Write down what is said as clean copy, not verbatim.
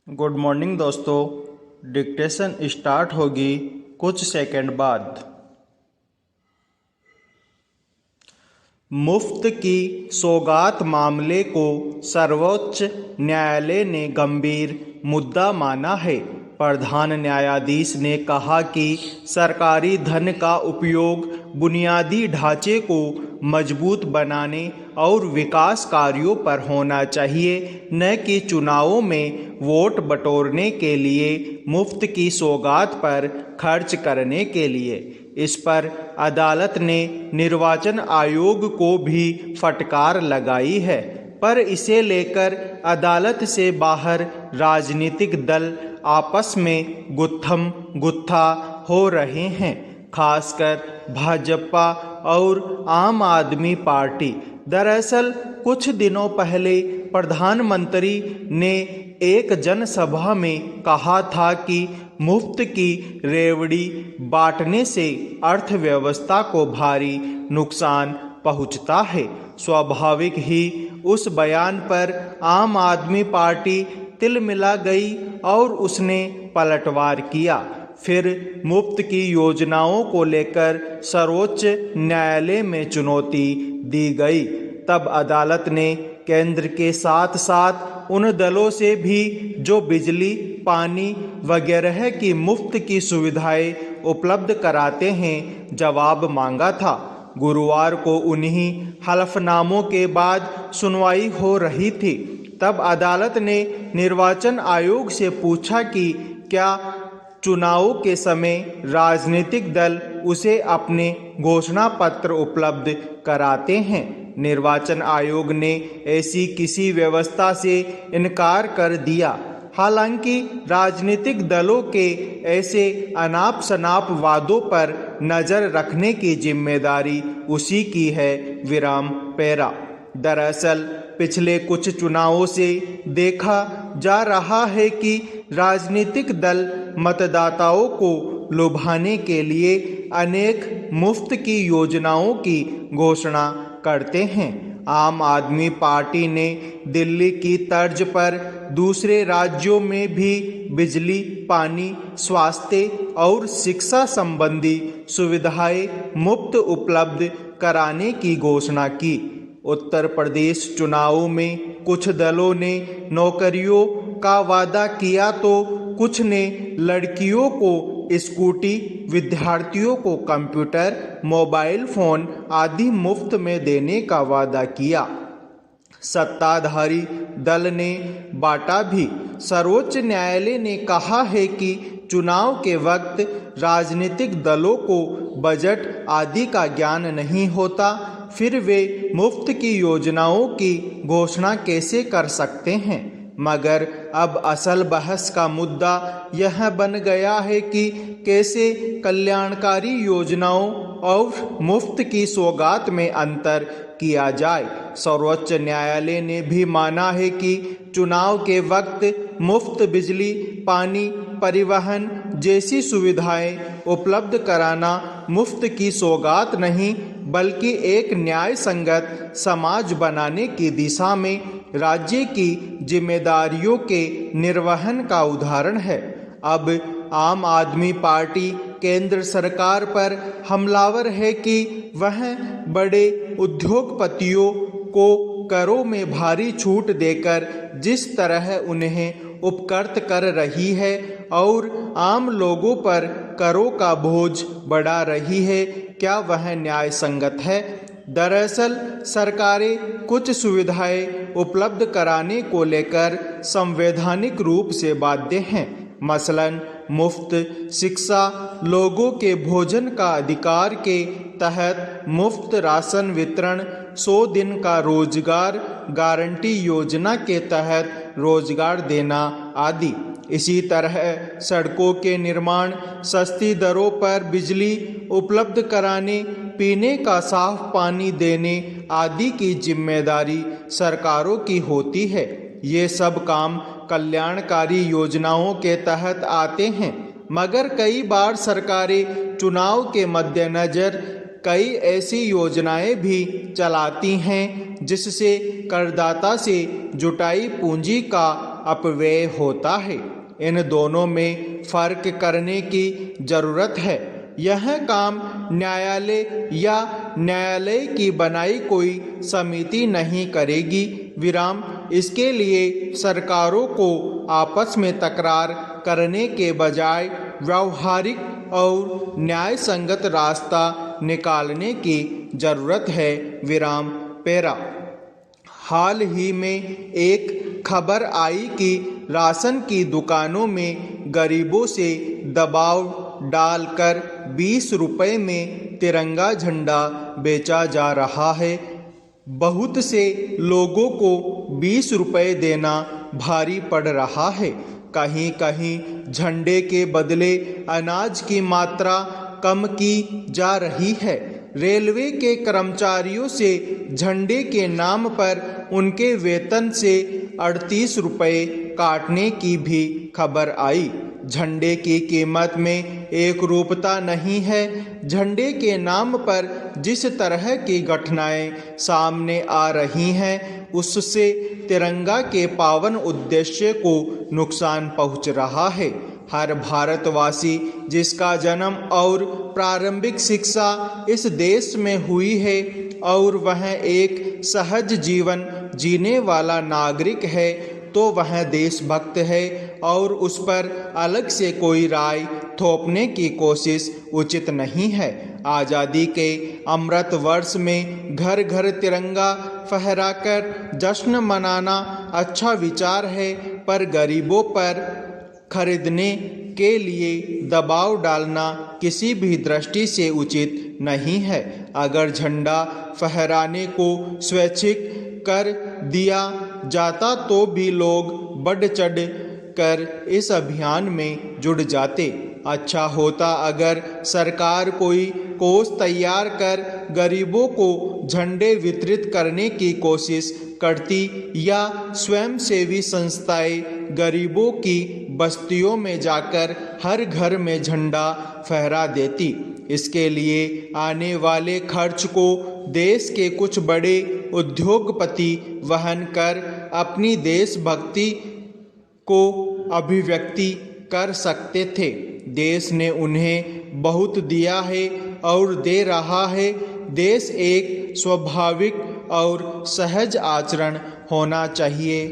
Good morning दोस्तों। Dictation start होगी कुछ सेकंड बाद। मुफ्त की सौगात मामले को सर्वोच्च न्यायालय ने गंभीर मुद्दा माना है। प्रधान न्यायाधीश ने कहा कि सरकारी धन का उपयोग बुनियादी ढांचे को मजबूत बनाने और विकास कार्यों पर होना चाहिए, न कि चुनावों में वोट बटोरने के लिए मुफ्त की सौगात पर खर्च करने के लिए। इस पर अदालत ने निर्वाचन आयोग को भी फटकार लगाई है, पर इसे लेकर अदालत से बाहर राजनीतिक दल आपस में गुत्थम गुत्था हो रहे हैं, खासकर भाजपा और आम आदमी पार्टी। दरअसल कुछ दिनों पहले प्रधानमंत्री ने एक जनसभा में कहा था कि मुफ्त की रेवड़ी बांटने से अर्थव्यवस्था को भारी नुकसान पहुंचता है। स्वाभाविक ही उस बयान पर आम आदमी पार्टी तिलमिला गई और उसने पलटवार किया। फिर मुफ्त की योजनाओं को लेकर सर्वोच्च न्यायालय में चुनौती दी गई। तब अदालत ने केंद्र के साथ साथ उन दलों से भी जो बिजली, पानी वगैरह की मुफ्त की सुविधाएं उपलब्ध कराते हैं, जवाब मांगा था। गुरुवार को उन्हीं हलफनामों के बाद सुनवाई हो रही थी। तब अदालत ने निर्वाचन आयोग से पूछा कि क्या चुनावों के समय राजनीतिक दल उसे अपने घोषणा पत्र उपलब्ध कराते हैं। निर्वाचन आयोग ने ऐसी किसी व्यवस्था से इनकार कर दिया। हालांकि राजनीतिक दलों के ऐसे अनाप शनाप वादों पर नज़र रखने की जिम्मेदारी उसी की है। विराम पेरा। दरअसल पिछले कुछ चुनावों से देखा जा रहा है कि राजनीतिक दल मतदाताओं को लुभाने के लिए अनेक मुफ्त की योजनाओं की घोषणा करते हैं। आम आदमी पार्टी ने दिल्ली की तर्ज पर दूसरे राज्यों में भी बिजली, पानी, स्वास्थ्य और शिक्षा संबंधी सुविधाएं मुफ्त उपलब्ध कराने की घोषणा की। उत्तर प्रदेश चुनावों में कुछ दलों ने नौकरियों का वादा किया तो कुछ ने लड़कियों को स्कूटी, विद्यार्थियों को कंप्यूटर, मोबाइल फोन आदि मुफ्त में देने का वादा किया। सत्ताधारी दल ने बांटा भी। सर्वोच्च न्यायालय ने कहा है कि चुनाव के वक्त राजनीतिक दलों को बजट आदि का ज्ञान नहीं होता, फिर वे मुफ्त की योजनाओं की घोषणा कैसे कर सकते हैं। मगर अब असल बहस का मुद्दा यह बन गया है कि कैसे कल्याणकारी योजनाओं और मुफ्त की सौगात में अंतर किया जाए। सर्वोच्च न्यायालय ने भी माना है कि चुनाव के वक्त मुफ्त बिजली, पानी, परिवहन जैसी सुविधाएं उपलब्ध कराना मुफ्त की सौगात नहीं, बल्कि एक न्याय संगत समाज बनाने की दिशा में राज्य की जिम्मेदारियों के निर्वहन का उदाहरण है। अब आम आदमी पार्टी केंद्र सरकार पर हमलावर है कि वह बड़े उद्योगपतियों को करों में भारी छूट देकर जिस तरह उन्हें उपकृत कर रही है और आम लोगों पर करों का बोझ बढ़ा रही है, क्या वह न्याय संगत है। दरअसल सरकारें कुछ सुविधाएं उपलब्ध कराने को लेकर संवैधानिक रूप से बाध्य हैं। मसलन मुफ्त शिक्षा, लोगों के भोजन का अधिकार के तहत मुफ्त राशन वितरण, 100 दिन का रोजगार गारंटी योजना के तहत रोजगार देना आदि। इसी तरह सड़कों के निर्माण, सस्ती दरों पर बिजली उपलब्ध कराने, पीने का साफ पानी देने आदि की जिम्मेदारी सरकारों की होती है। ये सब काम कल्याणकारी योजनाओं के तहत आते हैं, मगर कई बार सरकारें चुनाव के मद्देनज़र कई ऐसी योजनाएं भी चलाती हैं जिससे करदाता से जुटाई पूंजी का अपव्यय होता है। इन दोनों में फर्क करने की जरूरत है। यह काम न्यायालय या न्यायालय की बनाई कोई समिति नहीं करेगी। इसके लिए सरकारों को आपस में तकरार करने के बजाय व्यावहारिक और न्याय संगत रास्ता निकालने की जरूरत है। पैरा। हाल ही में एक खबर आई कि राशन की दुकानों में गरीबों से दबाव डालकर 20 रुपए में तिरंगा झंडा बेचा जा रहा है। बहुत से लोगों को 20 रुपए देना भारी पड़ रहा है। कहीं कहीं झंडे के बदले अनाज की मात्रा कम की जा रही है। रेलवे के कर्मचारियों से झंडे के नाम पर उनके वेतन से 38 रुपए काटने की भी खबर आई। झंडे की कीमत में एक रूपता नहीं है। झंडे के नाम पर जिस तरह की घटनाएं सामने आ रही हैं, उससे तिरंगा के पावन उद्देश्य को नुकसान पहुंच रहा है। हर भारतवासी जिसका जन्म और प्रारंभिक शिक्षा इस देश में हुई है और वह एक सहज जीवन जीने वाला नागरिक है, तो वह देशभक्त है और उस पर अलग से कोई राय थोपने की कोशिश उचित नहीं है। आज़ादी के अमृत वर्ष में घर घर तिरंगा फहराकर जश्न मनाना अच्छा विचार है, पर गरीबों पर खरीदने के लिए दबाव डालना किसी भी दृष्टि से उचित नहीं है। अगर झंडा फहराने को स्वैच्छिक कर दिया जाता तो भी लोग बढ़ चढ़ कर इस अभियान में जुड़ जाते। अच्छा होता अगर सरकार कोई कोष तैयार कर गरीबों को झंडे वितरित करने की कोशिश करती या स्वयंसेवी संस्थाएं गरीबों की बस्तियों में जाकर हर घर में झंडा फहरा देती। इसके लिए आने वाले खर्च को देश के कुछ बड़े उद्योगपति वहन कर अपनी देशभक्ति को अभिव्यक्ति कर सकते थे। देश ने उन्हें बहुत दिया है और दे रहा है। देश एक स्वाभाविक और सहज आचरण होना चाहिए।